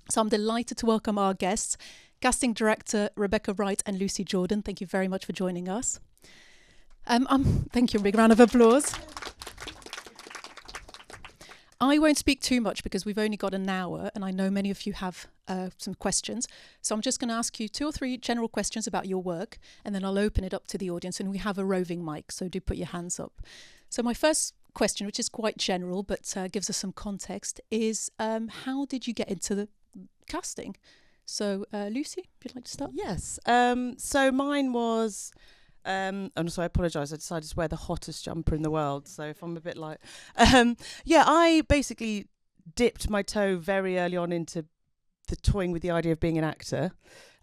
So I'm delighted to welcome our guests, casting director Rebecca Wright and Lucy Jordan. Thank you very much for joining us. Thank you, a big round of applause. I won't speak too much because we've only got an hour and I know many of you have some questions. So I'm just going to ask you 2 or 3 general questions about your work and then I'll open it up to the audience, and we have a roving mic, so do put your hands up. So my first question, which is quite general but gives us some context, is how did you get into the casting? So Lucy, if you'd like to start. Yes. So mine was... and so I apologise, I decided to wear the hottest jumper in the world, so if I'm a bit like... I basically dipped my toe very early on into the toying with the idea of being an actor.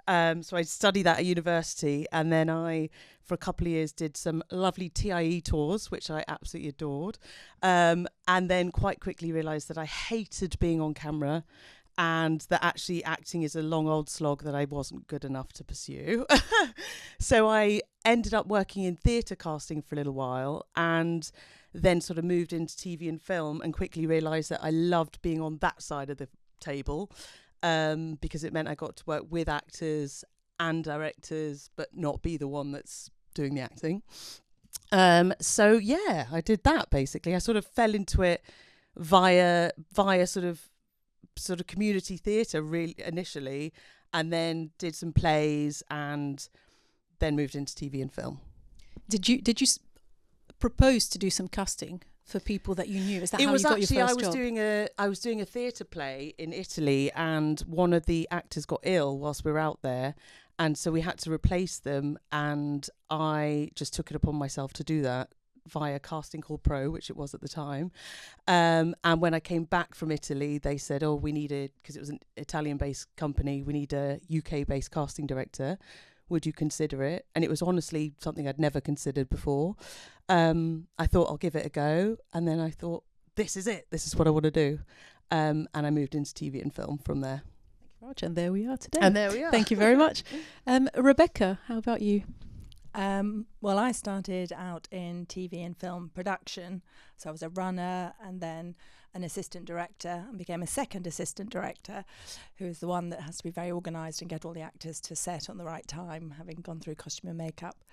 So I studied that at university, and then I, for a couple of years, did some lovely TIE tours, which I absolutely adored. And then quite quickly realised that I hated being on camera, and that actually acting is a long old slog that I wasn't good enough to pursue. So I ended up working in theatre casting for a little while, and then sort of moved into TV and film, and quickly realised that I loved being on that side of the table, because it meant I got to work with actors and directors, but not be the one that's doing the acting. So yeah, I did that basically. I sort of fell into it via sort of community theatre really initially, and then did some plays, and then moved into TV and film. Did you propose to do some casting for people that you knew? Is that how you got your first job? I was doing a theatre play in Italy, and one of the actors got ill whilst we were out there, and so we had to replace them, and I just took it upon myself to do that via Casting Call Pro, which it was at the time. And when I came back from Italy, they said, we needed, because it was an Italian-based company, we need a UK-based casting director. Would you consider it? And it was honestly something I'd never considered before. I thought, I'll give it a go. And then I thought, this is it. This is what I want to do. And I moved into TV and film from there. Thank you very much. And there we are today. And there we are. Thank you very much. Rebecca, how about you? Well, I started out in TV and film production. So I was a runner and then an assistant director, and became a second assistant director, who is the one that has to be very organised and get all the actors to set on the right time, having gone through costume and makeup.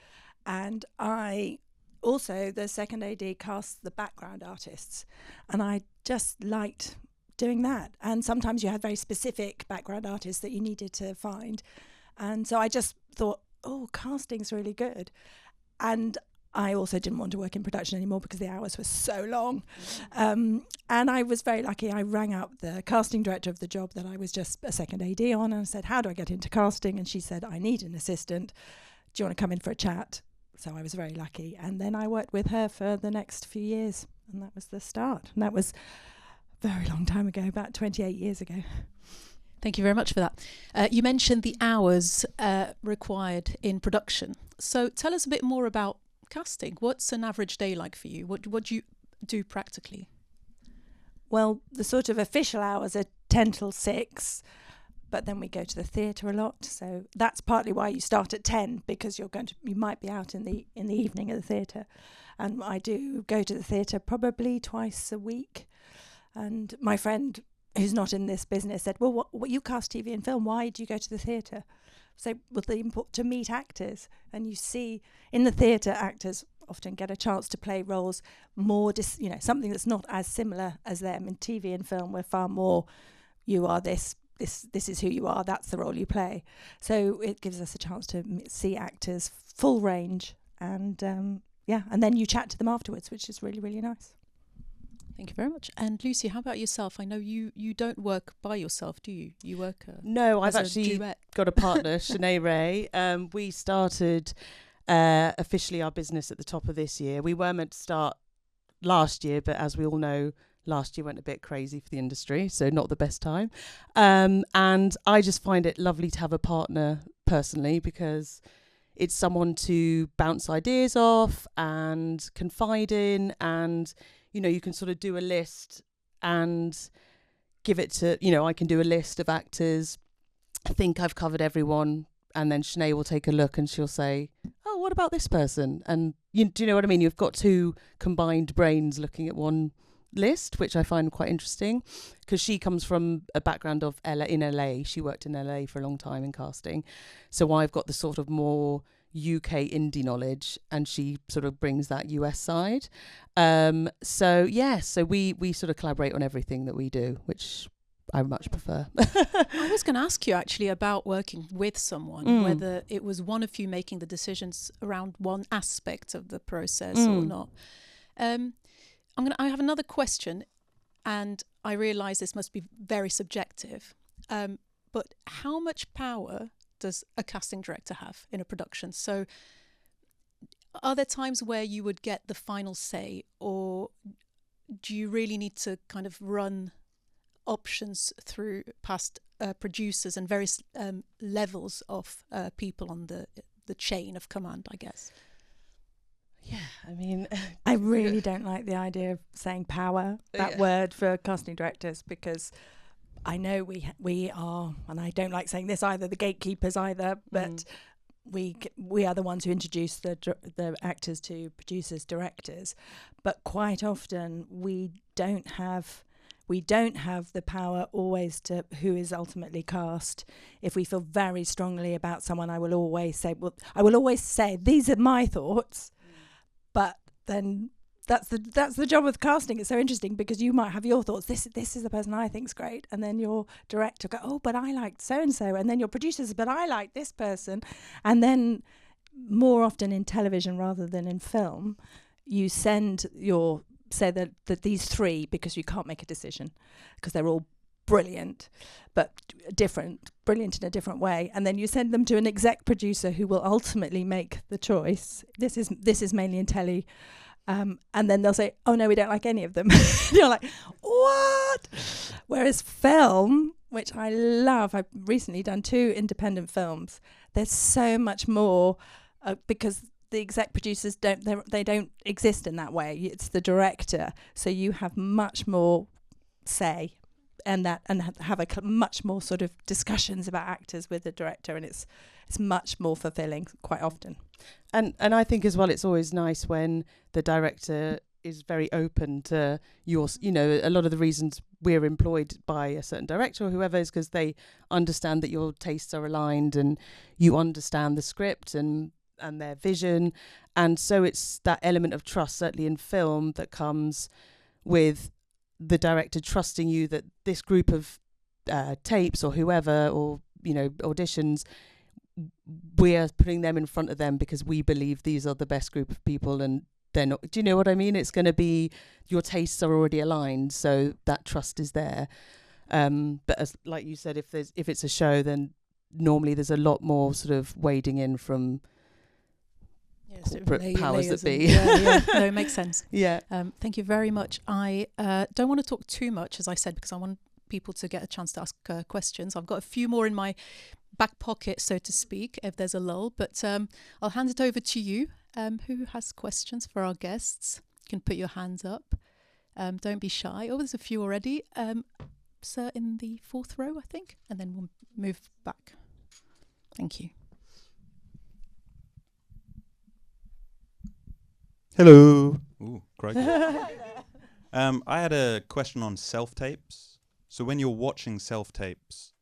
And I also, the second AD, cast the background artists, and I just liked doing that. And sometimes you had very specific background artists that you needed to find. And so I just thought, casting's really good. And I also didn't want to work in production anymore because the hours were so long. And I was very lucky. I rang up the casting director of the job that I was just a second AD on, and I said, how do I get into casting? And she said, I need an assistant. Do you want to come in for a chat? So I was very lucky. And then I worked with her for the next few years, and that was the start. And that was a very long time ago, about 28 years ago. Thank you very much for that. You mentioned the hours required in production. So tell us a bit more about casting. What's an average day like for you? What do you do practically? Well, the sort of official hours are 10 till 6, but then we go to the theatre a lot. So that's partly why you start at 10, because you might be out in the evening at the theatre. And I do go to the theatre probably twice a week. And my friend, who's not in this business, said, well, what you cast TV and film, why do you go to the theatre? So, to meet actors, and you see in the theatre, actors often get a chance to play roles more, something that's not as similar as them. In TV and film, we're far more, you are this is who you are, that's the role you play. So it gives us a chance to see actors full range, and and then you chat to them afterwards, which is really, really nice. Thank you very much. And Lucy, how about yourself? I know you don't work by yourself, do you? You work No, I've actually got a partner, Shenae Rae. We started officially our business at the top of this year. We were meant to start last year, but as we all know, last year went a bit crazy for the industry, so not the best time. And I just find it lovely to have a partner personally, because it's someone to bounce ideas off and confide in, and you can sort of do a list and give it to, I can do a list of actors. I think I've covered everyone. And then Shenae will take a look and she'll say, oh, what about this person? And do you know what I mean? You've got two combined brains looking at one list, which I find quite interesting, because she comes from a background of in LA. She worked in LA for a long time in casting. So I've got the sort of more UK indie knowledge, and she sort of brings that US side. So we sort of collaborate on everything that we do, which I much prefer. I was going to ask you actually about working with someone, whether it was one of you making the decisions around one aspect of the process or not. I have another question, and I realise this must be very subjective, but how much power does a casting director have in a production? So are there times where you would get the final say, or do you really need to kind of run options through past producers and various levels of people on the chain of command, I guess? Yeah, I mean, I really don't like the idea of saying power, that word for casting directors, because I know we are, and I don't like saying this either, the gatekeepers either, but we are the ones who introduce the actors to producers, directors, but quite often we don't have the power always to who is ultimately cast. If we feel very strongly about someone, I will always say these are my thoughts, but then that's the job of casting. It's so interesting because you might have your thoughts. This is the person I think's great, and then your director go, oh, but I liked so and so, and then your producers, but I like this person, and then more often in television rather than in film, you say that these three, because you can't make a decision because they're all brilliant but brilliant in a different way, and then you send them to an exec producer who will ultimately make the choice. This is mainly in telly, and then they'll say, oh no, we don't like any of them. You're like, what? Whereas film, which I love, I've recently done 2 independent films, there's so much more because the exec producers don't exist in that way. It's the director, so you have much more say, and have much more sort of discussions about actors with the director, and it's much more fulfilling quite often. And I think as well, it's always nice when the director is very open to a lot of the reasons we're employed by a certain director or whoever is because they understand that your tastes are aligned and you understand the script and their vision, and so it's that element of trust, certainly in film, that comes with the director trusting you that this group of tapes or whoever, or auditions, we are putting them in front of them because we believe these are the best group of people, and they're not. Do you know what I mean? It's going to be, your tastes are already aligned, so that trust is there. But as like you said, if it's a show, then normally there's a lot more sort of wading in from corporate powers that be. No, it makes sense. Yeah. Thank you very much. I don't want to talk too much, as I said, because I want people to get a chance to ask questions. I've got a few more in my back pocket, so to speak, if there's a lull, but I'll hand it over to you. Who has questions for our guests? You can put your hands up. Don't be shy. Oh, there's a few already. Sir in the 4th row, I think, and then we'll move back. Thank you. Hello. Ooh, great. I had a question on self-tapes. So when you're watching self-tapes,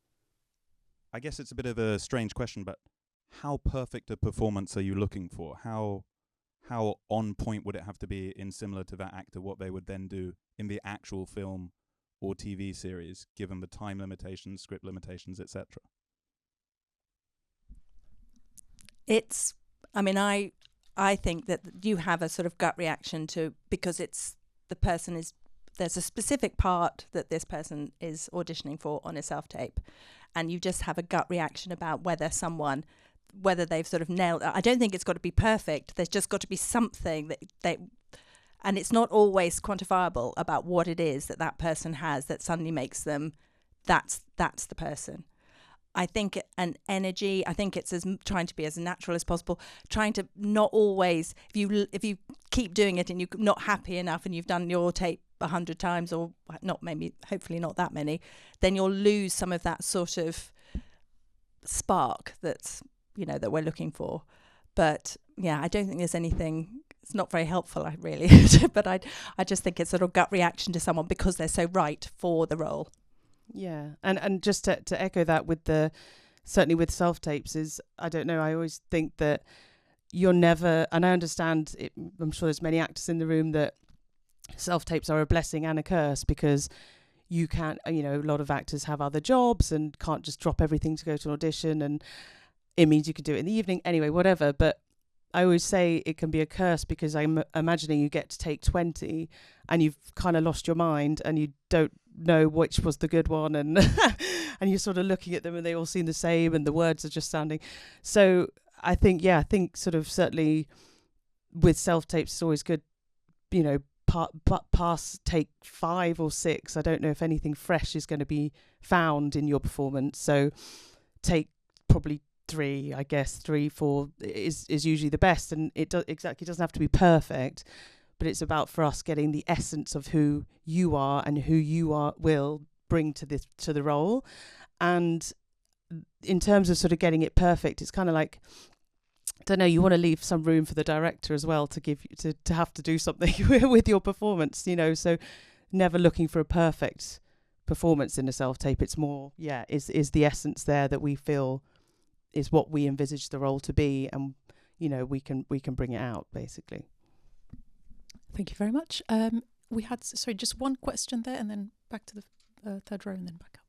I guess it's a bit of a strange question, but how perfect a performance are you looking for? How on point would it have to be in similar to that actor, what they would then do in the actual film or TV series, given the time limitations, script limitations, etc.? I think that you have a sort of gut reaction to, because there's a specific part that this person is auditioning for on a self-tape, and you just have a gut reaction about whether they've sort of nailed it. I don't think it's got to be perfect. There's just got to be something and it's not always quantifiable about what it is that person has that suddenly makes them, that's the person. I think an energy. I think it's trying to be as natural as possible. Trying to not always. If you keep doing it and you're not happy enough, and you've done your tape 100 times, or not, maybe hopefully not that many, then you'll lose some of that sort of spark that we're looking for. But yeah, I don't think there's anything it's not very helpful, really. But I just think it's sort of gut reaction to someone because they're so right for the role. Yeah, and just to echo that certainly with self-tapes is, I don't know, I always think that you're never, and I understand it, I'm sure there's many actors in the room that self-tapes are a blessing and a curse, because you can't, a lot of actors have other jobs and can't just drop everything to go to an audition, and it means you could do it in the evening anyway, whatever. But I always say it can be a curse, because I'm imagining you get to take 20 and you've kind of lost your mind and you don't know which was the good one, and and you're sort of looking at them and they all seem the same and the words are just sounding. So I think sort of certainly with self-tapes it's always good, past take 5 or 6. I don't know if anything fresh is going to be found in your performance. So take probably 3, I guess 3, 4 is usually the best, and it doesn't have to be perfect, but it's about, for us, getting the essence of who you are and who you will bring to the role. And in terms of sort of getting it perfect, it's kind of like, I don't know, you want to leave some room for the director as well to give you to have to do something with your performance, so never looking for a perfect performance in a self-tape. It's more, is the essence there that we feel is what we envisage the role to be, and we can bring it out, basically. Thank you very much. We had just one question there, and then back to the third row, and then back up.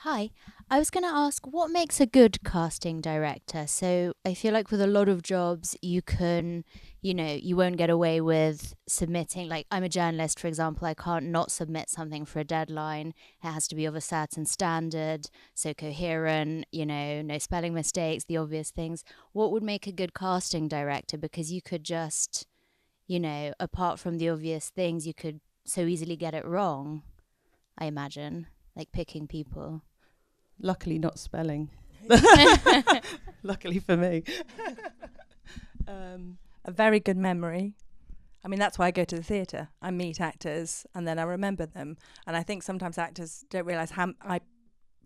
Hi, I was going to ask, what makes a good casting director? So I feel like with a lot of jobs, you can, you won't get away with submitting. Like, I'm a journalist, for example, I can't not submit something for a deadline. It has to be of a certain standard, so coherent, no spelling mistakes, the obvious things. What would make a good casting director? Because you could just, apart from the obvious things, you could so easily get it wrong, I imagine, like picking people. Luckily not spelling. Luckily for me. A very good memory. I mean, that's why I go to the theatre. I meet actors and then I remember them. And I think sometimes actors don't realise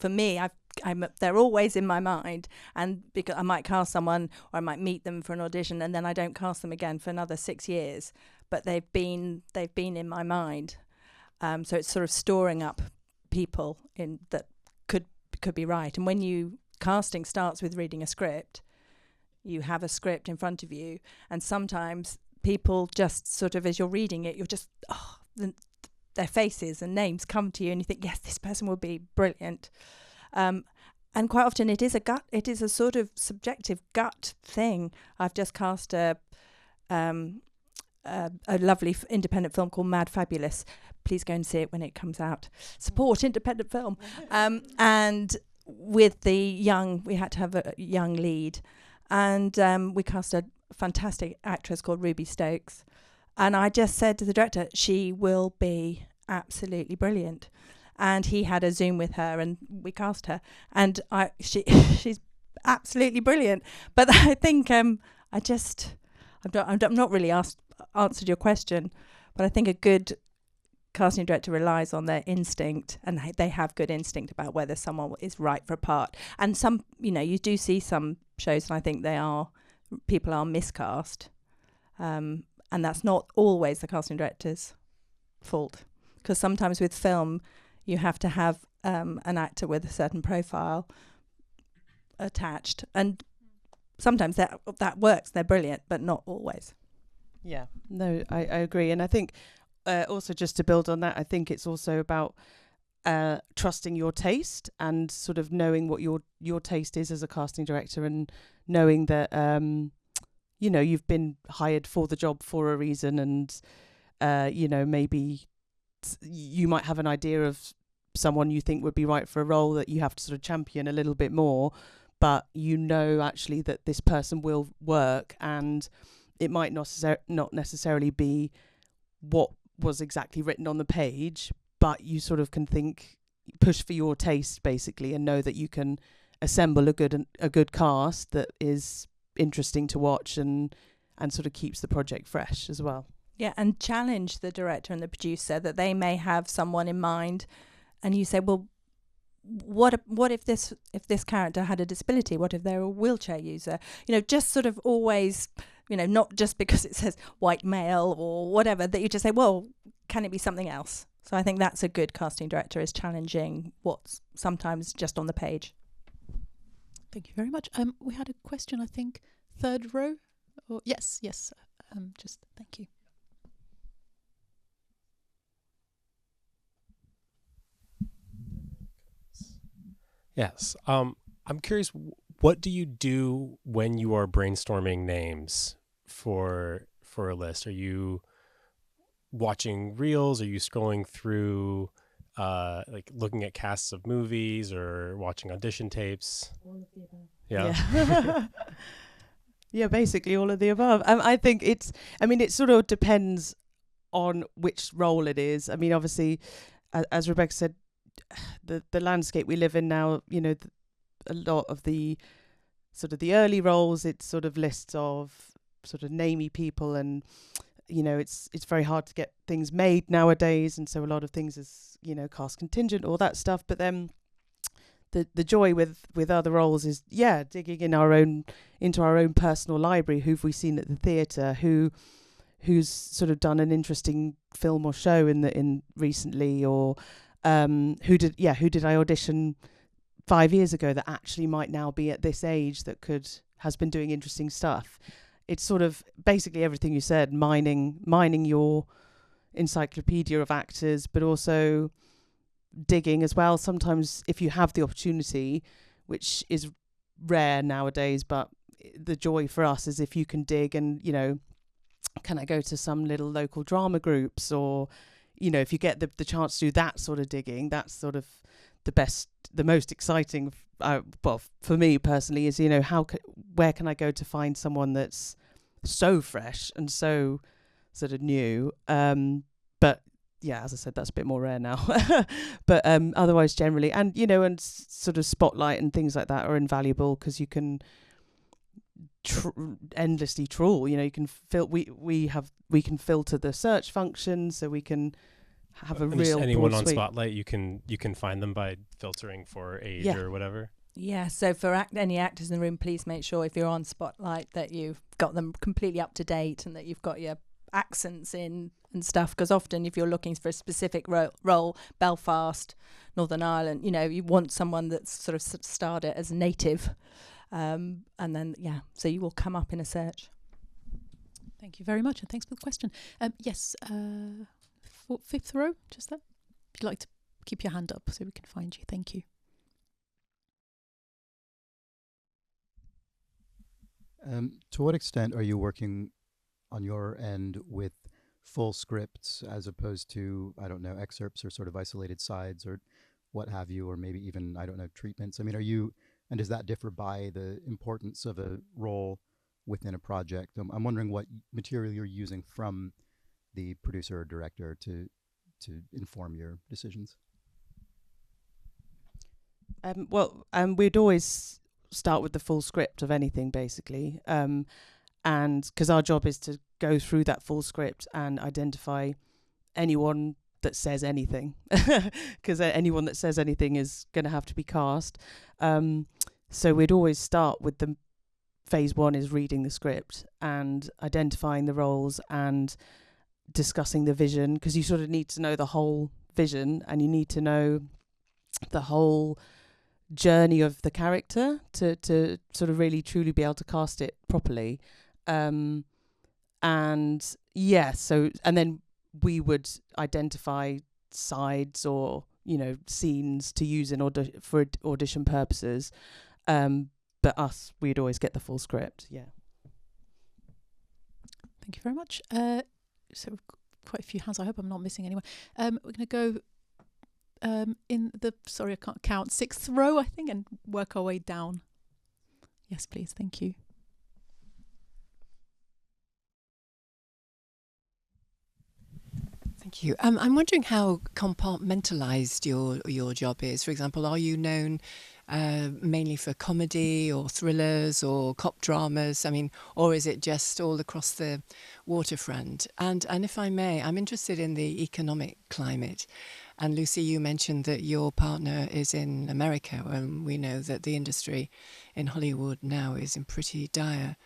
they're always in my mind. And because I might cast someone or I might meet them for an audition and then I don't cast them again for another 6 years. But they've been in my mind. So it's sort of storing up people in that could be right. And when casting starts with reading a script, you have a script in front of you, and sometimes people just sort of, as you're reading it, you're just their faces and names come to you and you think, yes, this person will be brilliant. And quite often it is a sort of subjective gut thing. I've just cast a lovely independent film called Madfabulous. Please go and see it when it comes out. Support independent film. And with we had to have a young lead. And we cast a fantastic actress called Ruby Stokes. And I just said to the director, she will be absolutely brilliant. And he had a Zoom with her and we cast her. And she's absolutely brilliant. But I think I'm not really answered your question, but I think a good casting director relies on their instinct, and they have good instinct about whether someone is right for a part. And some, you do see some shows, and I think people are miscast, and that's not always the casting director's fault, because sometimes with film you have to have an actor with a certain profile attached, and sometimes that works, they're brilliant, but not always. Yeah, no, I agree. And I think also, just to build on that, I think it's also about trusting your taste and sort of knowing what your taste is as a casting director, and knowing that you've been hired for the job for a reason, and maybe you might have an idea of someone you think would be right for a role that you have to sort of champion a little bit more, but actually that this person will work, and it might not necessarily be what was exactly written on the page, but you sort of can push for your taste, basically, and know that you can assemble a good cast that is interesting to watch and sort of keeps the project fresh as well. Yeah, and challenge the director and the producer that they may have someone in mind, and you say, well, what if this character had a disability? What if they're a wheelchair user? You know, just sort of always, you know, not just because it says white male or whatever, that you just say, well, can it be something else? So I think that's a good casting director, is challenging what's sometimes just on the page. Thank you very much. We had a question, I think, third row. Or yes. Just thank you. Yes. I'm curious, what do you do when you are brainstorming names for a list? Are you watching reels? Are you scrolling through, like looking at casts of movies or watching audition tapes? All of the above. Yeah. Yeah, basically all of the above. I think it sort of depends on which role it is. I mean, obviously, as Rebecca said, the landscape we live in now, you know, a lot of the sort of the early roles, it's sort of lists of sort of namey people, and you know, it's very hard to get things made nowadays, and so a lot of things is, you know, cast contingent, all that stuff. But then the joy with other roles is digging into our own personal library. Who've we seen at the theatre? Who's sort of done an interesting film or show in recently, or who did I audition 5 years ago that actually might now be at this age that has been doing interesting stuff. It's sort of basically everything you said, mining your encyclopedia of actors, but also digging as well. Sometimes if you have the opportunity, which is rare nowadays, but the joy for us is if you can dig and, you know, can I go to some little local drama groups, or, you know, if you get the chance to do that sort of digging, that's sort of the most exciting, well, for me personally, is, you know, where can I go to find someone that's so fresh and so sort of new. But yeah, as I said, that's a bit more rare now. But otherwise, generally, and you know, and sort of Spotlight and things like that are invaluable because you can endlessly trawl. You know, you can we can filter the search function, so we can have a and real anyone broad on sweep. Spotlight, you can find them by filtering for age or whatever. Yeah, so for any actors in the room, please make sure if you're on Spotlight that you've got them completely up to date and that you've got your accents in and stuff, because often if you're looking for a specific role, Belfast, Northern Ireland, you know, you want someone that's sort of starred it as native, and then so you will come up in a search. Thank you very much, and thanks for the question. Yes, fifth row, just there. If you'd like to keep your hand up so we can find you. Thank you. To what extent are you working on your end with full scripts as opposed to, I don't know, excerpts or sort of isolated sides or what have you, or maybe even, I don't know, treatments? I mean, and does that differ by the importance of a role within a project? I'm wondering what material you're using from the producer or director to inform your decisions. We'd always start with the full script of anything, basically, and because our job is to go through that full script and identify anyone that says anything, because anyone that says anything is going to have to be cast. So we'd always start with the phase one is reading the script and identifying the roles and discussing the vision, because you sort of need to know the whole vision and you need to know the whole journey of the character to sort of really truly be able to cast it properly. And then we would identify sides or, you know, scenes to use in for audition purposes. But we'd always get the full script. Yeah. Thank you very much. So we've got quite a few hands. I hope I'm not missing anyone. We're going to go in the, sorry, I can't count, 6th row, I think, and work our way down. Yes, please. Thank you. Thank you. I'm wondering how compartmentalised your job is. For example, are you known mainly for comedy or thrillers or cop dramas? I mean, or is it just all across the waterfront? And if I may, I'm interested in the economic climate. And Lucy, you mentioned that your partner is in America, and we know that the industry in Hollywood now is in pretty dire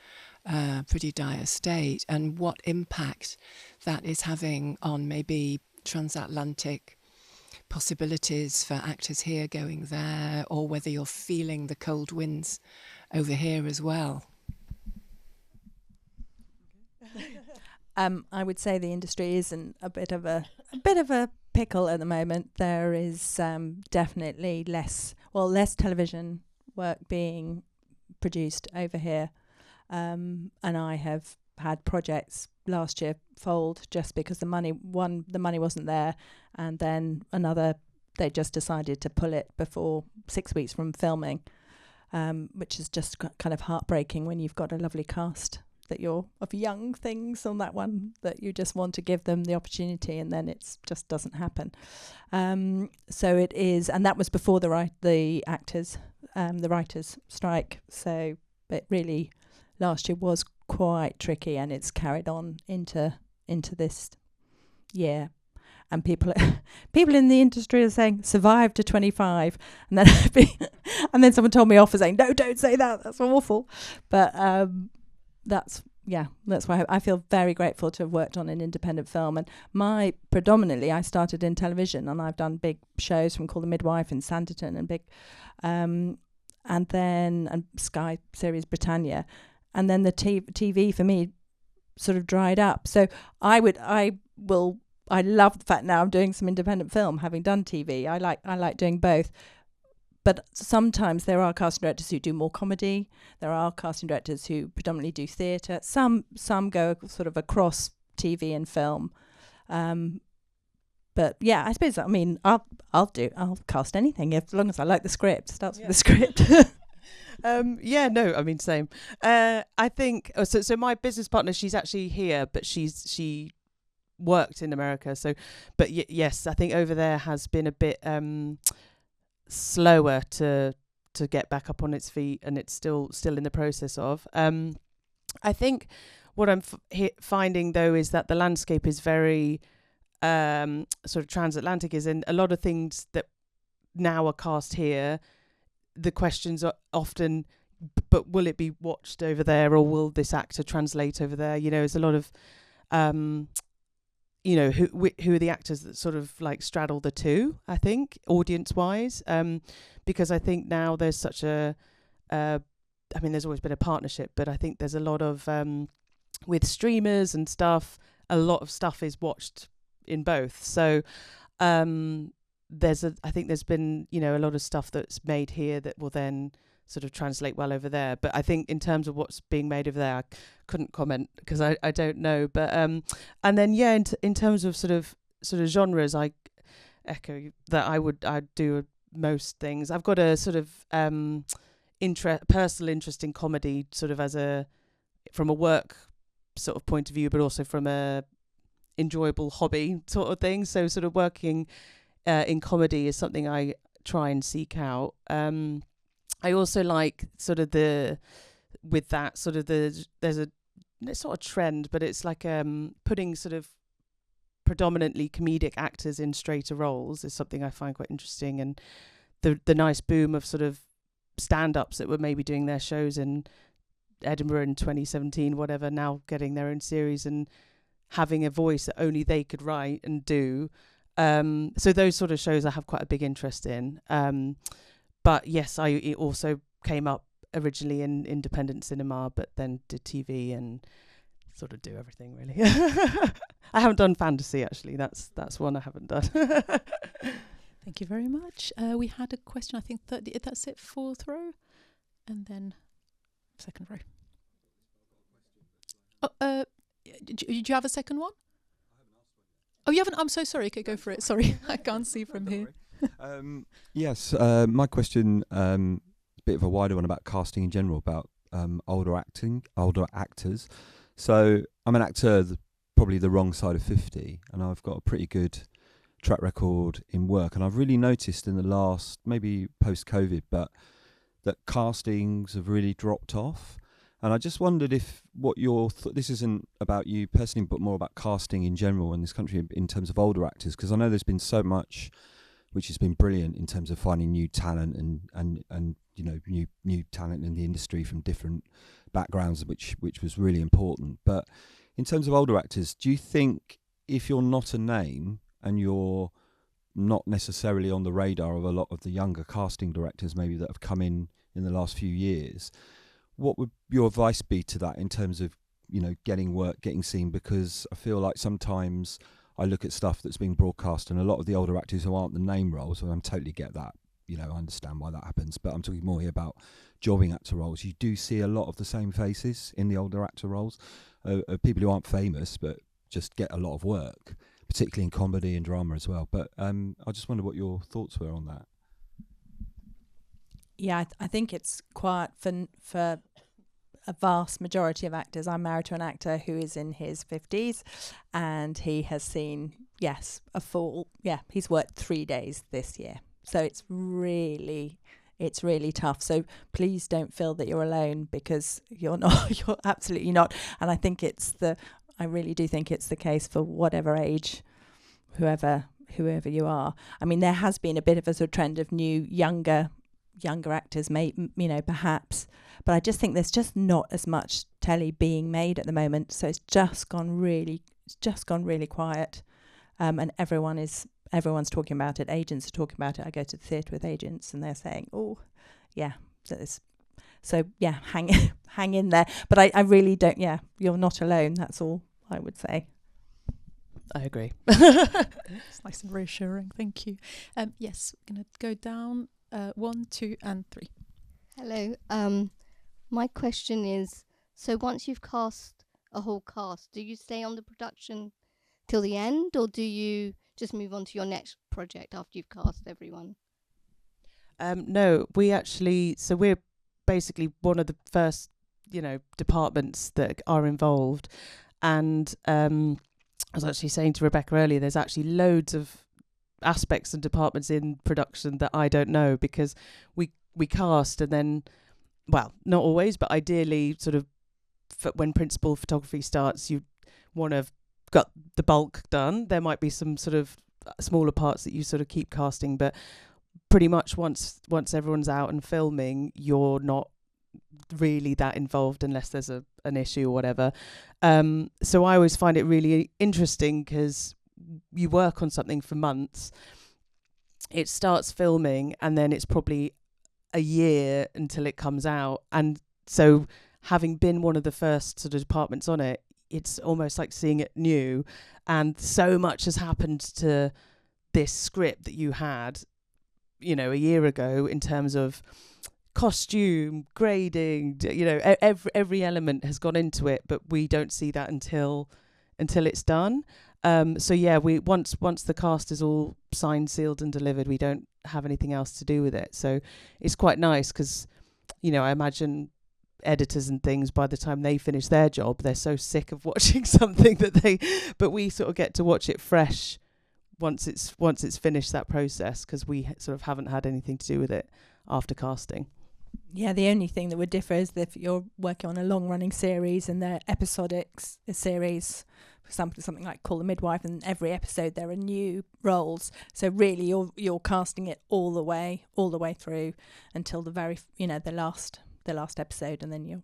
state, and what impact that is having on maybe transatlantic possibilities for actors here going there, or whether you're feeling the cold winds over here as well. I would say the industry is in a bit of a pickle at the moment. There is definitely less television work being produced over here, and I have had projects last year fold just because the money wasn't there, and then another, they just decided to pull it before 6 weeks from filming, which is just kind of heartbreaking when you've got a lovely cast that you're of young things on that one, that you just want to give them the opportunity, and then it just doesn't happen. So it is, and that was before the writers strike. So it really, last year was quite tricky, and it's carried on into this year. And people in the industry are saying survive to 25, and then and then someone told me off for saying no, don't say that, that's awful. But that's why I feel very grateful to have worked on an independent film. And predominantly I started in television, and I've done big shows from Call The Midwife and Sanditon and big and Sky series Britannia, and then the TV for me sort of dried up. So I love the fact now I'm doing some independent film, having done TV. I like doing both. But sometimes there are casting directors who do more comedy. There are casting directors who predominantly do theatre. Some go sort of across TV and film. But yeah, I suppose, I mean, I'll cast anything as long as I like the script. Starts with the script. Same. I think so my business partner, she's actually here, but she worked in America. So, but yes, I think over there has been a bit slower to get back up on its feet, and it's still in the process of. I think what I'm finding though is that the landscape is very sort of transatlantic, is in a lot of things that now are cast here. The questions are often, but will it be watched over there, or will this actor translate over there? You know, there's a lot of who are the actors that sort of like straddle the two, I think, audience-wise, because I think now there's such there's always been a partnership, but I think there's a lot of, with streamers and stuff, a lot of stuff is watched in both. So I think there's been, a lot of stuff that's made here that will then sort of translate well over there. But I think in terms of what's being made over there, I couldn't comment because I don't know. But and then in terms of sort of genres, I echo that I'd do most things. I've got a sort of personal interest in comedy, sort of from a work sort of point of view, but also from a enjoyable hobby sort of thing. So sort of working in comedy is something I try and seek out. I also like sort of there's it's not a trend, but it's like putting sort of predominantly comedic actors in straighter roles is something I find quite interesting. And the nice boom of sort of stand-ups that were maybe doing their shows in Edinburgh in 2017, whatever, now getting their own series and having a voice that only they could write and do. So those sort of shows I have quite a big interest in. But yes, it also came up originally in independent cinema, but then did TV and sort of do everything really. I haven't done fantasy actually. That's one I haven't done. Thank you very much. We had a question, I think that's it, fourth row, and then second row. Oh, do you have a second one? Oh, you haven't? I'm so sorry. Okay, go for it. Sorry, I can't see from here. Yes, my question is a bit of a wider one about casting in general, about older actors. So I'm an actor probably the wrong side of 50, and I've got a pretty good track record in work, and I've really noticed in the last, maybe post-COVID, but that castings have really dropped off. And I just wondered if what your this isn't about you personally, but more about casting in general in this country in terms of older actors, because I know there's been so much which has been brilliant in terms of finding new talent and you know new talent in the industry from different backgrounds, which was really important. But in terms of older actors, do you think if you're not a name and you're not necessarily on the radar of a lot of the younger casting directors maybe that have come in the last few years, what would your advice be to that in terms of, you know, getting work, getting seen? Because I feel like sometimes I look at stuff that's being broadcast and a lot of the older actors who aren't the name roles, and I totally get that, you know, I understand why that happens, but I'm talking more here about jobbing actor roles. You do see a lot of the same faces in the older actor roles, people who aren't famous but just get a lot of work, particularly in comedy and drama as well. But I just wonder what your thoughts were on that. Yeah, I think it's quite for a vast majority of actors. I'm married to an actor who is in his 50s, and he has seen, a full, he's worked 3 days this year. So it's really tough. So please don't feel that you're alone, because you're not, you're absolutely not. And I think I really do think it's the case for whatever age, whoever you are. I mean, there has been a bit of a sort of trend of new, younger actors, perhaps, but I just think there's just not as much telly being made at the moment, so it's just gone really quiet, and everyone's talking about it. Agents are talking about it. I go to the theatre with agents, and they're saying, hang in there. But I really don't. You're not alone. That's all I would say. I agree. It's nice and reassuring. Thank you. Yes, we're going to go down 1, 2, and 3. Hello. My question is, so once you've cast a whole cast, do you stay on the production till the end, or do you just move on to your next project after you've cast everyone? No, we're basically one of the first, departments that are involved. And I was actually saying to Rebecca earlier, there's actually loads of aspects and departments in production that I don't know, because we cast and then, well, not always, but ideally sort of when principal photography starts, you want to have got the bulk done. There might be some sort of smaller parts that you sort of keep casting, but pretty much once everyone's out and filming, you're not really that involved unless there's an issue or whatever. So I always find it really interesting, because you work on something for months, it starts filming, and then it's probably a year until it comes out. And so having been one of the first sort of departments on it, it's almost like seeing it new. And so much has happened to this script that you had, a year ago, in terms of costume, grading, every element has gone into it, but we don't see that until it's done. We once the cast is all signed, sealed and delivered, we don't have anything else to do with it. So it's quite nice, because I imagine editors and things, by the time they finish their job, they're so sick of watching something but we sort of get to watch it fresh once it's finished that process, because we sort of haven't had anything to do with it after casting. Yeah, the only thing that would differ is if you're working on a long-running series and they're episodic series, for example, something like Call The Midwife, and every episode there are new roles. So really, you're casting it all the way through until the very, the last episode, and then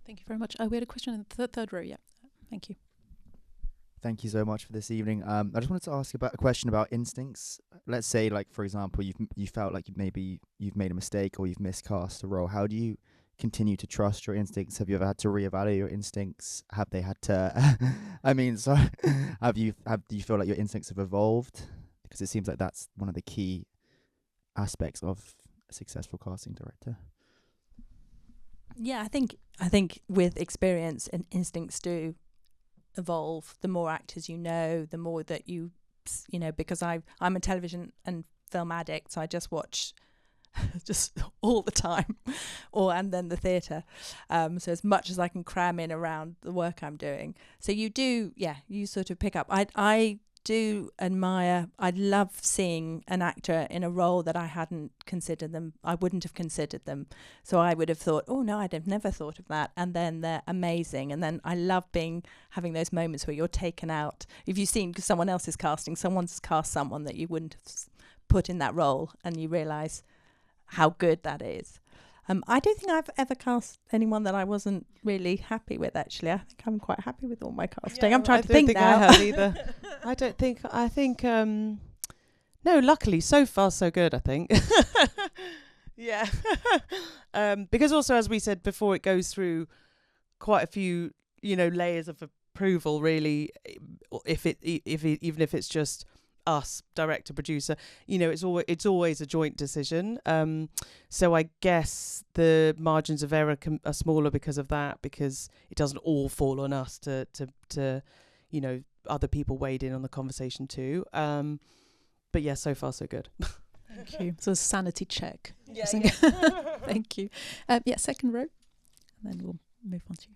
Thank you very much. We had a question in the third row. Yeah, thank you. Thank you so much for this evening. I just wanted to ask about a question about instincts. Let's say, like, for example, you felt like you've made a mistake or you've miscast a role. How do you continue to trust your instincts? Have you ever had to reevaluate your instincts? Have they had to? Do you feel like your instincts have evolved? Because it seems like that's one of the key aspects of a successful casting director. Yeah, I think with experience, and instincts do evolve. The more actors you know, the more that because I'm a television and film addict, so I just watch just all the time, and then the theatre, so as much as I can cram in around the work I'm doing. So you sort of pick up. I do admire, I love seeing an actor in a role that I wouldn't have considered them. So I would have thought, oh no, I'd have never thought of that. And then they're amazing. And then I love having those moments where you're taken out. If you've seen someone else is casting, someone's cast someone that you wouldn't have put in that role, and you realise how good that is. I don't think I've ever cast anyone that I wasn't really happy with, actually. I think I'm quite happy with all my casting. I'm trying to think now. I don't think I have either. I think, no, luckily, so far so good, I think. Yeah. Because also, as we said before, it goes through quite a few, layers of approval, really, even if it's just us, director, producer, it's always a joint decision. So I guess the margins of error are smaller because of that, because it doesn't all fall on us to other people weighed in on the conversation too. But yeah, so far so good. Thank you. So a sanity check. Yeah. Thank you. Second row, and then we'll move on to you.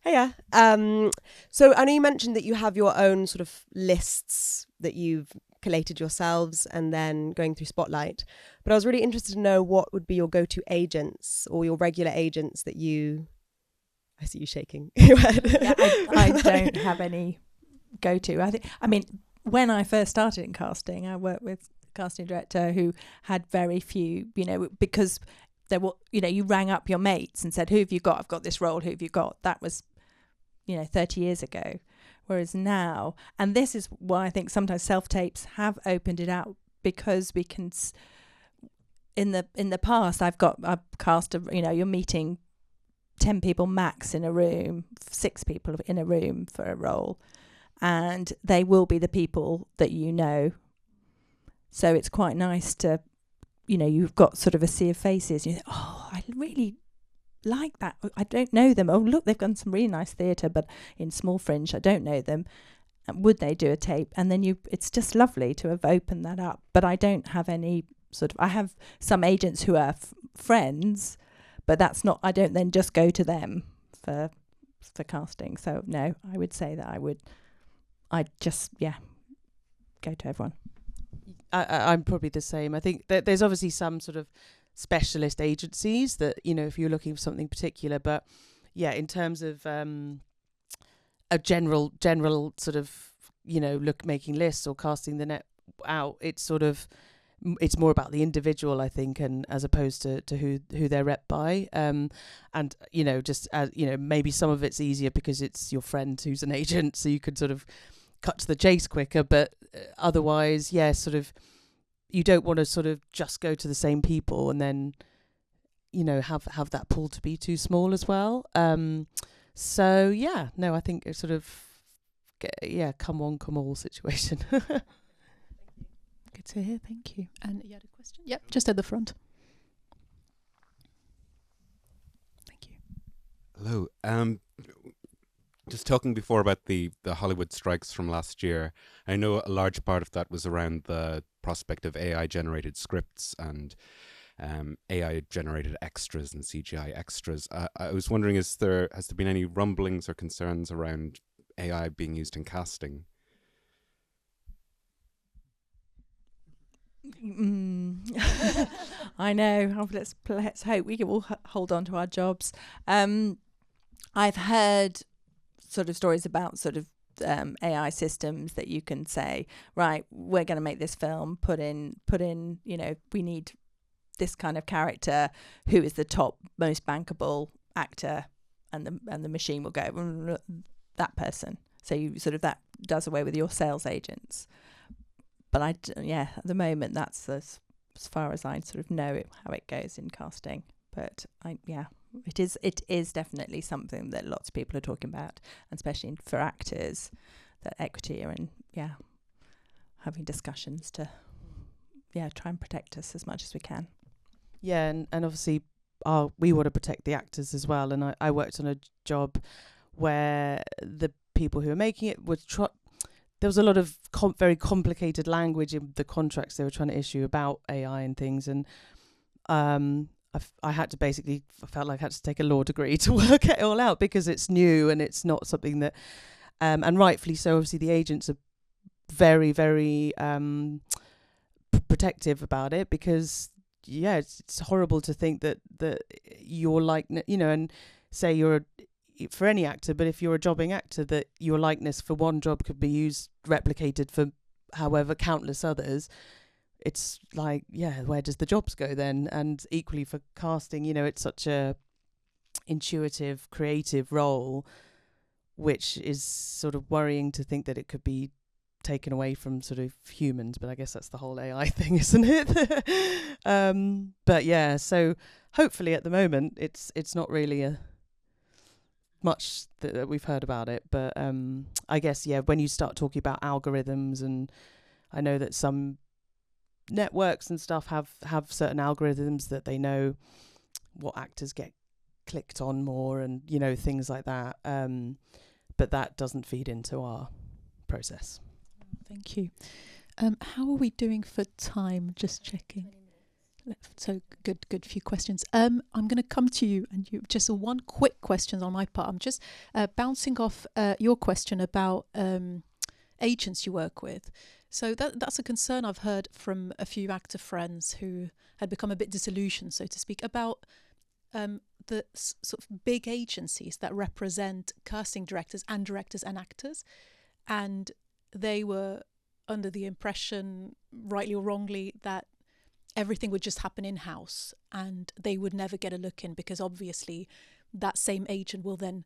Hiya. So I know you mentioned that you have your own sort of lists that you've collated yourselves and then going through Spotlight. But I was really interested to know what would be your go-to agents or your regular agents that you... I see you shaking your head. Yeah, I don't have any go-to. I mean, when I first started in casting, I worked with a casting director who had very few, because there were, you rang up your mates and said, who have you got? I've got this role. Who have you got? That was, 30 years ago. Whereas now, and this is why I think sometimes self-tapes have opened it out, because we can, in the past, I've cast, you're meeting 10 people max in a room, 6 people in a room for a role, and they will be the people that you know. So it's quite nice to, you've got sort of a sea of faces. You think, oh, I really like that. I don't know them. Oh, look, they've done some really nice theatre, but in small fringe, I don't know them. And would they do a tape? And then it's just lovely to have opened that up. But I don't have any I have some agents who are friends, but that's not, I don't then just go to them for casting. So no, I would say that I'd just, go to everyone. I'm probably the same. I think that there's obviously some sort of specialist agencies that, if you're looking for something particular, but yeah, in terms of a general sort of, making lists or casting the net out, it's sort of, it's more about the individual, I think, and as opposed to who they're rep by. And, just as, maybe some of it's easier because it's your friend who's an agent, so you could sort of cut to the chase quicker, but otherwise, sort of, you don't want to sort of just go to the same people and then, have that pool to be too small as well. So yeah, no, I think it's sort of, come one, come all situation. Good to hear, thank you. And you had a question? Yep, just at the front. Thank you. Hello. Just talking before about the Hollywood strikes from last year, I know a large part of that was around the prospect of AI-generated scripts and AI-generated extras and CGI extras. I was wondering, has there been any rumblings or concerns around AI being used in casting? I know. Let's hope we can all hold on to our jobs. I've heard sort of stories about sort of AI systems that you can say, right, we're going to make this film, put in, we need this kind of character, who is the top most bankable actor, and the machine will go that person. So you sort of, that does away with your sales agents. But at the moment, that's as far as I sort of know how it goes in casting. But it is definitely something that lots of people are talking about, and especially for actors, that equity are in, having discussions to, try and protect us as much as we can. Yeah, and obviously we want to protect the actors as well. And I worked on a job where the people who were making it were there was a lot of very complicated language in the contracts they were trying to issue about AI and things. And I had to basically, I felt like I had to take a law degree to work it all out, because it's new and it's not something that, and rightfully so, obviously the agents are very, very protective about it, because it's horrible to think that your likeness, and say you're for any actor, but if you're a jobbing actor, that your likeness for one job could be replicated for however countless others. It's like, where does the jobs go then? And equally for casting, it's such a intuitive, creative role, which is sort of worrying to think that it could be taken away from sort of humans. But I guess that's the whole AI thing, isn't it? But so hopefully at the moment it's not really much that we've heard about it. But I guess when you start talking about algorithms, and I know that some networks and stuff have certain algorithms that they know what actors get clicked on more, and things like that, but that doesn't feed into our process. Thank you. How are we doing for time? Just checking. So good few questions. I'm going to come to you, and you just one quick question on my part. I'm just bouncing off your question about agents you work with. So that's a concern I've heard from a few actor friends who had become a bit disillusioned, so to speak, about the sort of big agencies that represent casting directors and actors. And they were under the impression, rightly or wrongly, that everything would just happen in-house and they would never get a look in, because obviously that same agent will then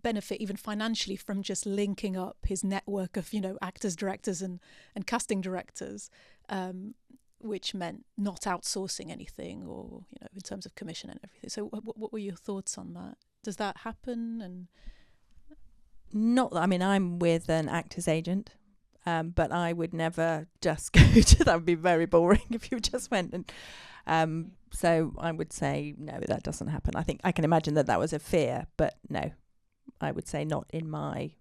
benefit even financially from just linking up his network of actors, directors and casting directors, which meant not outsourcing anything, or in terms of commission and everything. So what were your thoughts on that? Does that happen? And I'm with an actor's agent, but I would never just go to that. Would be very boring if you just went and so I would say no, that doesn't happen. I think I can imagine that was a fear, but no, I would say not in my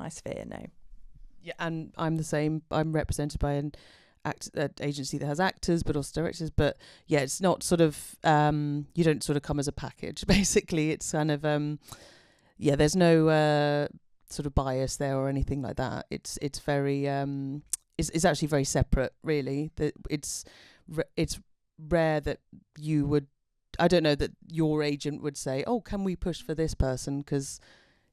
sphere, no. Yeah, and I'm the same. I'm represented by an agency that has actors but also directors, but it's not sort of you don't sort of come as a package. Basically, it's kind of there's no sort of bias there or anything like that. It's very it's actually very separate, really. That it's rare that you would, I don't know, that your agent would say, oh, can we push for this person, because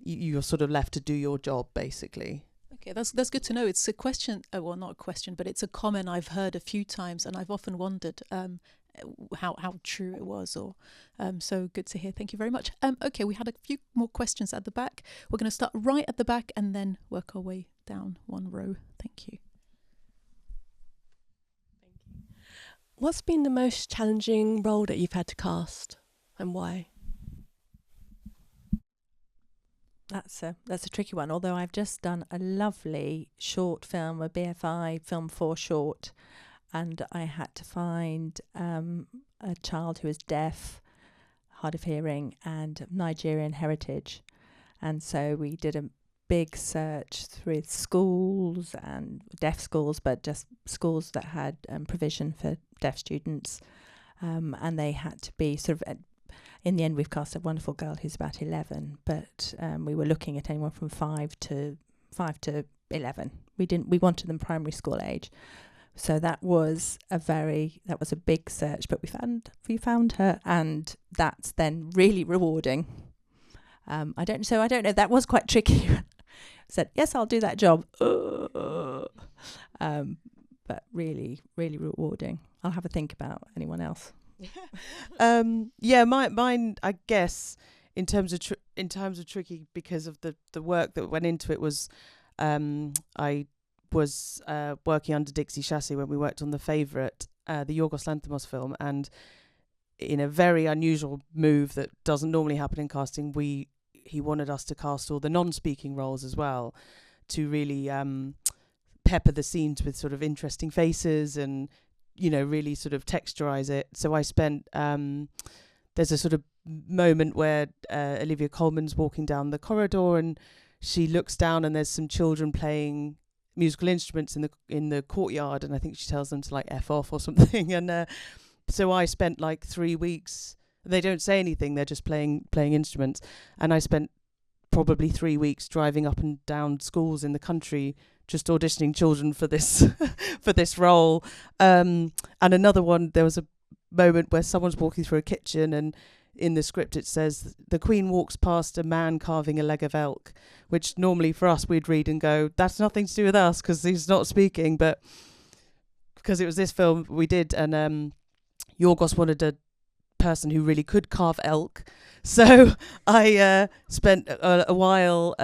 you're sort of left to do your job, basically. Okay, that's good to know. It's a question, well, not a question, but it's a comment I've heard a few times, and I've often wondered how true it was. Or so good to hear. Thank you very much. Okay, we had a few more questions at the back. We're going to start right at the back and then work our way down one row. Thank you. What's been the most challenging role that you've had to cast, and why? That's a tricky one. Although I've just done a lovely short film, a BFI film 4 short, and I had to find a child who is deaf, hard of hearing, and Nigerian heritage, and so we did a big search through schools and deaf schools, but just schools that had provision for deaf students, and they had to be sort of. In the end, we've cast a wonderful girl who's about 11, but we were looking at anyone from 5 to 11. We wanted them primary school age, so that was a big search. But we found her, and that's then really rewarding. I don't know. That was quite tricky. Said yes, I'll do that job, but really, really rewarding. I'll have a think about anyone else. Mine I guess in terms of tricky, because of the work that went into it, was I was working under Dixie Chassis when we worked on The Favourite, the Yorgos Lanthimos film, and in a very unusual move that doesn't normally happen in casting, he wanted us to cast all the non-speaking roles as well, to really pepper the scenes with sort of interesting faces and really sort of texturize it. So I spent there's a sort of moment where Olivia Colman's walking down the corridor and she looks down and there's some children playing musical instruments in the courtyard, and I think she tells them to like F off or something, and so I spent like 3 weeks. They don't say anything; they're just playing instruments. And I spent probably 3 weeks driving up and down schools in the country, just auditioning children for this for this role. And another one, there was a moment where someone's walking through a kitchen, and in the script it says the Queen walks past a man carving a leg of elk, which normally for us we'd read and go, that's nothing to do with us because he's not speaking. But because it was this film we did, and Yorgos wanted a person who really could carve elk, so I spent a while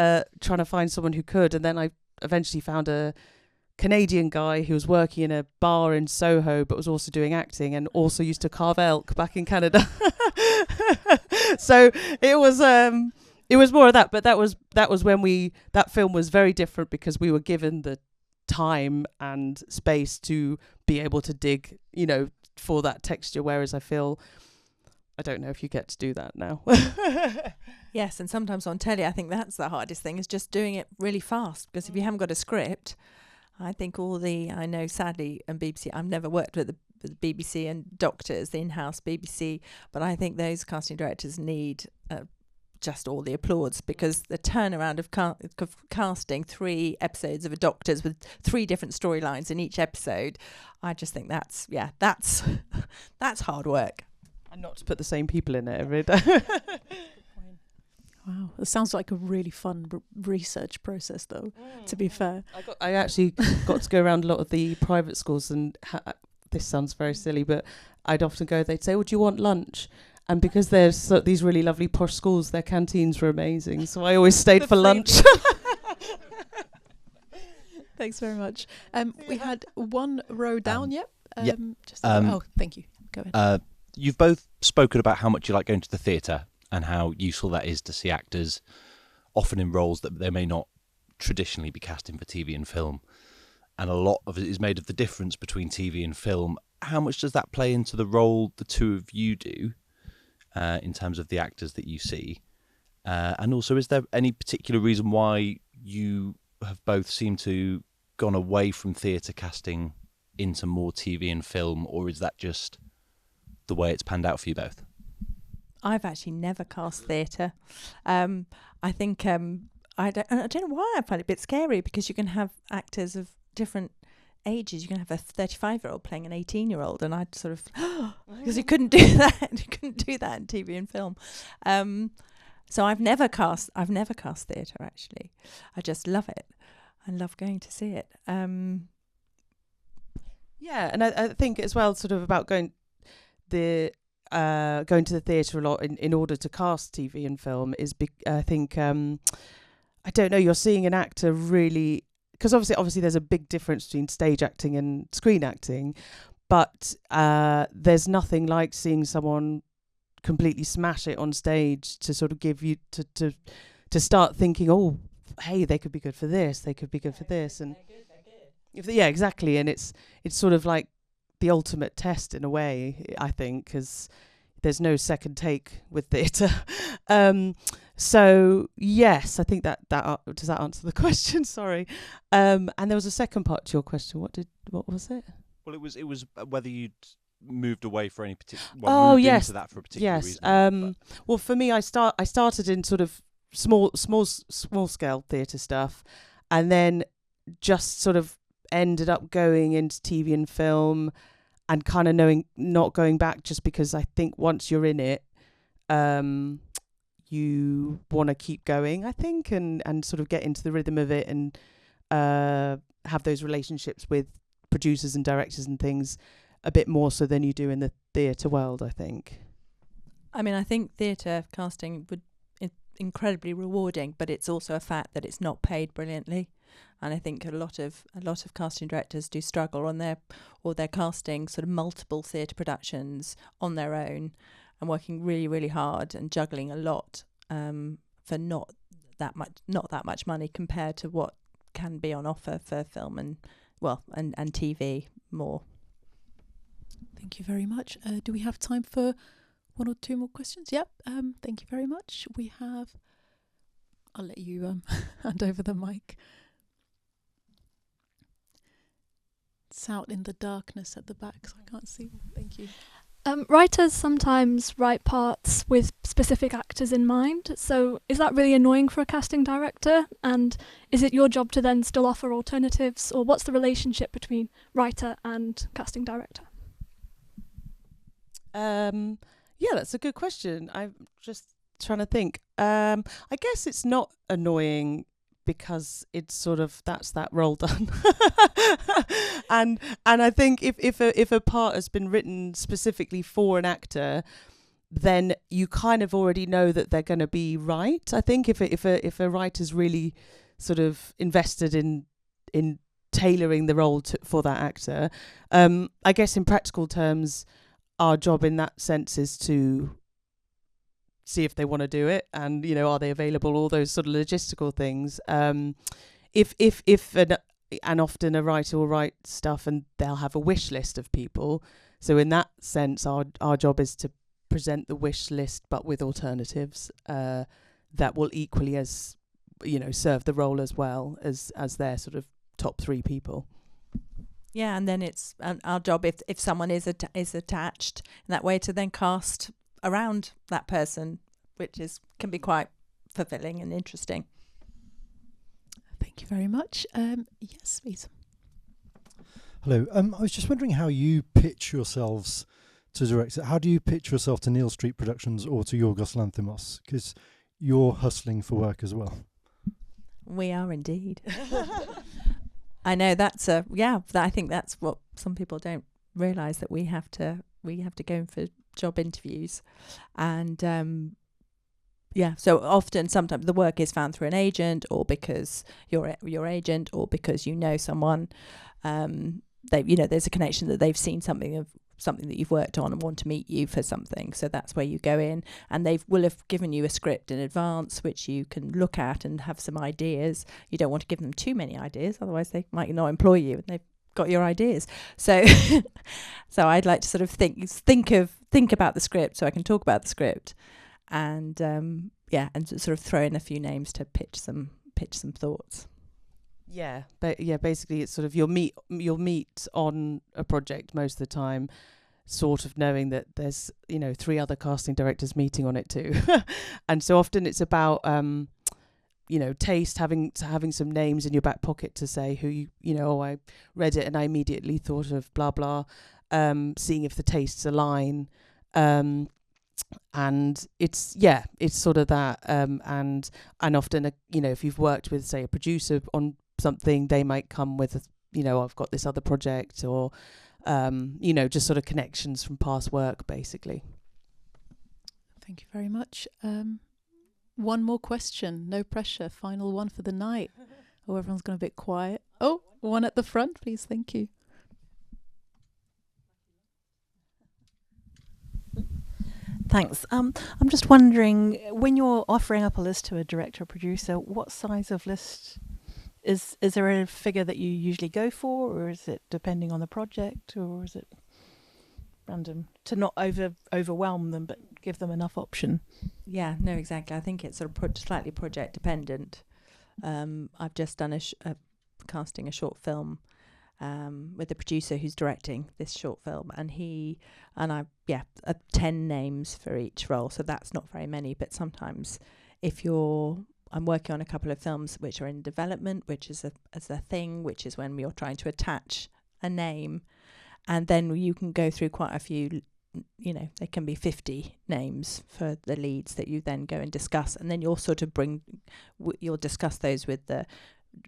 trying to find someone who could, and then I eventually found a Canadian guy who was working in a bar in Soho but was also doing acting and also used to carve elk back in Canada. So it was more of that, but that was when that film was very different because we were given the time and space to be able to dig, for that texture, whereas I don't know if you get to do that now. Yes, and sometimes on telly, I think that's the hardest thing, is just doing it really fast, because if you haven't got a script, I think I know sadly, and BBC, I've never worked with the BBC and doctors, the in-house BBC, but I think those casting directors need just all the applause, because the turnaround of casting 3 episodes of a Doctors with 3 different storylines in each episode, I just think that's hard work. And not to put the same people in it every day. Wow, it sounds like a really fun research process, though. To be fair, I actually got to go around a lot of the private schools, and this sounds very silly, but I'd often go. They'd say, "Oh, do you want lunch?" And because there's these really lovely posh schools, their canteens were amazing, so I always stayed for lunch. Thanks very much. We had one row down. Yep. Thank you. Go ahead. You've both spoken about how much you like going to the theatre and how useful that is to see actors, often in roles that they may not traditionally be cast in for TV and film. And a lot of it is made of the difference between TV and film. How much does that play into the role the two of you do in terms of the actors that you see? And also, is there any particular reason why you have both seemed to gone away from theatre casting into more TV and film, or is that just the way it's panned out for you both? I've actually never cast theatre. I think I don't know why I find it a bit scary, because you can have actors of different ages. You can have a 35-year-old playing an 18-year-old, and I'd sort of because you couldn't do that. You couldn't do that in TV and film. So I've never cast theatre, actually. I just love it. I love going to see it. Yeah, and I think as well, sort of about going to the theatre a lot in order to cast TV and film is I think I don't know, you're seeing an actor really, because obviously there's a big difference between stage acting and screen acting, but there's nothing like seeing someone completely smash it on stage to sort of give you to start thinking, oh, hey, they could be good for this, they could be good for this, and yeah, exactly, and it's sort of like the ultimate test in a way, I think, because there's no second take with theatre. So yes, I think that does that answer the question? Sorry. And there was a second part to your question. What was it? Well, it was whether you'd moved away for any particular. Yes, into that for a particular yes. reason. Well, for me, I started in sort of small scale theatre stuff, and then just sort of ended up going into TV and film, and kind of not going back, just because I think once you're in it, you want to keep going, I think, and sort of get into the rhythm of it, and have those relationships with producers and directors and things a bit more so than you do in the theatre world, I think. I mean, I think theatre casting would incredibly rewarding, but it's also a fact that it's not paid brilliantly, and I think a lot of casting directors do struggle on their casting sort of multiple theatre productions on their own, and working really, really hard and juggling a lot for not that much money compared to what can be on offer for film and TV more. Thank you very much. Do we have time for 1 or 2 more questions? Yep. Thank you very much. I'll let you hand over the mic. It's out in the darkness at the back, so I can't see. Thank you. Writers sometimes write parts with specific actors in mind, so is that really annoying for a casting director? And is it your job to then still offer alternatives, or what's the relationship between writer and casting director? Yeah, that's a good question. I'm just trying to think. I guess it's not annoying because it's sort of that's that role done. and I think if a part has been written specifically for an actor, then you kind of already know that they're going to be right. I think if a writer's really sort of invested in tailoring the role for that actor, I guess in practical terms, our job in that sense is to see if they want to do it, and are they available, all those sort of logistical things. And often a writer will write stuff and they'll have a wish list of people, so in that sense our job is to present the wish list but with alternatives that will equally as serve the role as well as their sort of top three people. Yeah, and then it's our job if someone is attached in that way to then cast around that person, which can be quite fulfilling and interesting. Thank you very much. Yes, please. Hello. I was just wondering how you pitch yourselves to direct. How do you pitch yourself to Neal Street Productions or to Yorgos Lanthimos? Because you're hustling for work as well. We are indeed. I know I think that's what some people don't realise, that we have to go in for job interviews, and so often sometimes the work is found through an agent, or because your agent, or because someone, there's a connection that they've seen something that you've worked on and want to meet you for something. So that's where you go in, and they will have given you a script in advance which you can look at and have some ideas. You don't want to give them too many ideas, otherwise they might not employ you, and they've got your ideas. So so I'd like to sort of think about the script, so I can talk about the script, and and sort of throw in a few names to pitch some thoughts. Basically it's sort of you'll meet on a project most of the time, sort of knowing that there's 3 other casting directors meeting on it too. And so often it's about taste, having some names in your back pocket to say who I read it and I immediately thought of blah blah, seeing if the tastes align, and it's sort of that, and often if you've worked with, say, a producer on something, they might come with I've got this other project, or just sort of connections from past work, basically. Thank you very much. One more question, no pressure, final one for the night. Oh, everyone's gone a bit quiet. Oh, one at the front, please. Thank you. Thanks. I'm just wondering, when you're offering up a list to a director or producer, what size of list is there a figure that you usually go for, or is it depending on the project, or is it random to not overwhelm them but give them enough option? Yeah, no, exactly. I think it's sort of slightly project dependent. I've just done casting a short film with the producer who's directing this short film, and I 10 names for each role, so that's not very many. But sometimes I'm working on a couple of films which are in development, which is a thing, which is when you're trying to attach a name, and then you can go through quite a few, there can be 50 names for the leads that you then go and discuss, and then you'll sort of you'll discuss those with the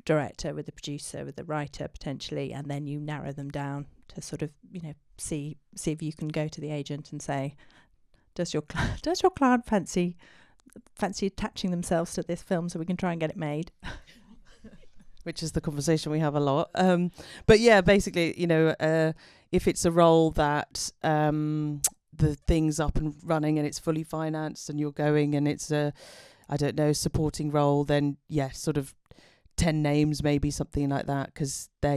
director, with the producer, with the writer potentially, and then you narrow them down to sort of see if you can go to the agent and say, does your client fancy attaching themselves to this film so we can try and get it made? Which is the conversation we have a lot. But yeah, basically, if it's a role that the thing's up and running and it's fully financed and you're going and it's a, supporting role, then sort of 10 names, maybe something like that, because they're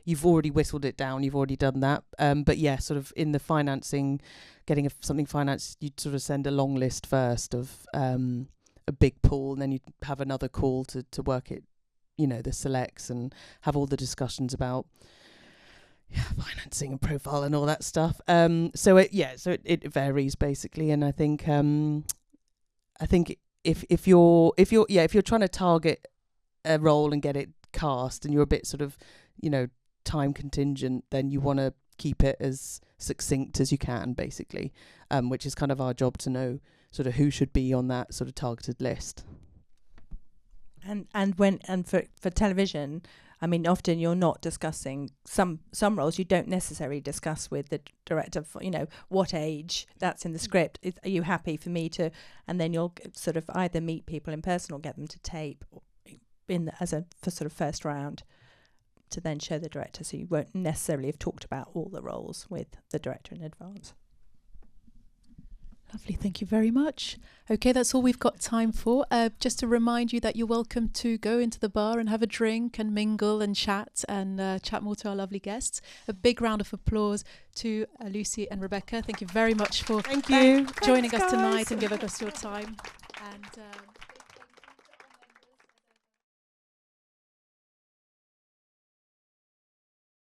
you've already whittled it down, you've already done that. But sort of in the financing, getting something financed, you'd sort of send a long list first of a big pool, and then you'd have another call to work it, the selects, and have all the discussions about, financing and profile and all that stuff. So it varies basically, and I think if you're trying to target a role and get it cast, and you're a bit sort of, time contingent, then you want to keep it as succinct as you can, basically, which is kind of our job to know sort of who should be on that sort of targeted list. And for television, I mean, often you're not discussing some roles you don't necessarily discuss with the director. For, what age that's in the script. Are you happy for me to? And then you'll sort of either meet people in person or get them to tape for sort of first round to then show the director. So you won't necessarily have talked about all the roles with the director in advance. Lovely, thank you very much. Okay, that's all we've got time for. Just to remind you that you're welcome to go into the bar and have a drink and mingle and chat more to our lovely guests. A big round of applause to Lucy and Rebecca. Thank you very much for joining us tonight and giving us your time. And